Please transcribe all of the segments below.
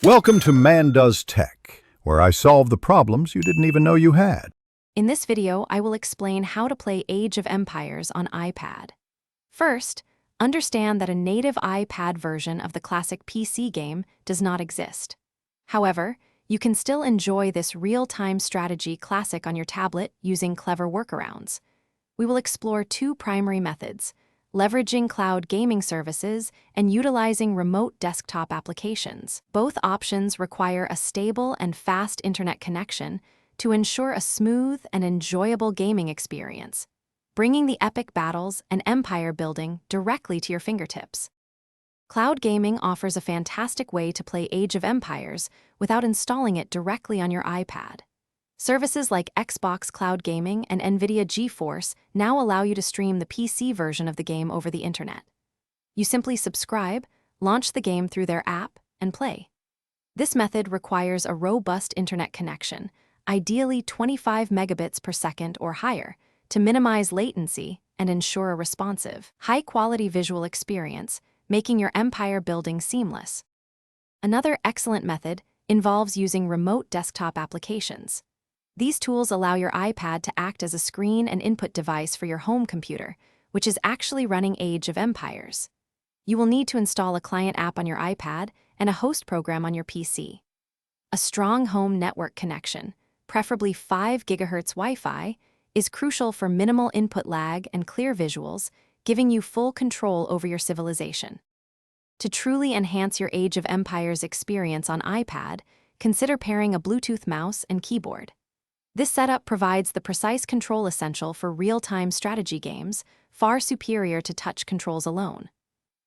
Welcome to Man Does Tech, where I solve the problems you didn't even know you had. In this video, I will explain how to play Age of Empires on iPad. First, understand that a native iPad version of the classic PC game does not exist. However, you can still enjoy this real-time strategy classic on your tablet using clever workarounds. We will explore two primary methods: leveraging cloud gaming services and utilizing remote desktop applications. Both options require a stable and fast internet connection to ensure a smooth and enjoyable gaming experience, bringing the epic battles and empire building directly to your fingertips. Cloud gaming offers a fantastic way to play Age of Empires without installing it directly on your iPad. Services like Xbox Cloud Gaming and NVIDIA GeForce now allow you to stream the PC version of the game over the internet. You simply subscribe, launch the game through their app, and play. This method requires a robust internet connection, ideally 25 megabits per second or higher, to minimize latency and ensure a responsive, high-quality visual experience, making your empire building seamless. Another excellent method involves using remote desktop applications. These tools allow your iPad to act as a screen and input device for your home computer, which is actually running Age of Empires. You will need to install a client app on your iPad and a host program on your PC. A strong home network connection, preferably 5 GHz Wi-Fi, is crucial for minimal input lag and clear visuals, giving you full control over your civilization. To truly enhance your Age of Empires experience on iPad, consider pairing a Bluetooth mouse and keyboard. This setup provides the precise control essential for real-time strategy games, far superior to touch controls alone.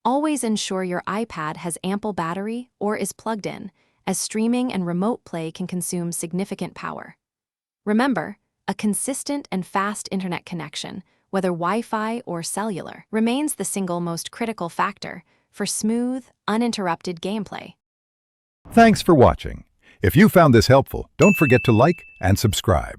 Always ensure your iPad has ample battery or is plugged in, as streaming and remote play can consume significant power. Remember, a consistent and fast internet connection, whether Wi-Fi or cellular, remains the single most critical factor for smooth, uninterrupted gameplay. Thanks for watching. If you found this helpful, don't forget to like and subscribe.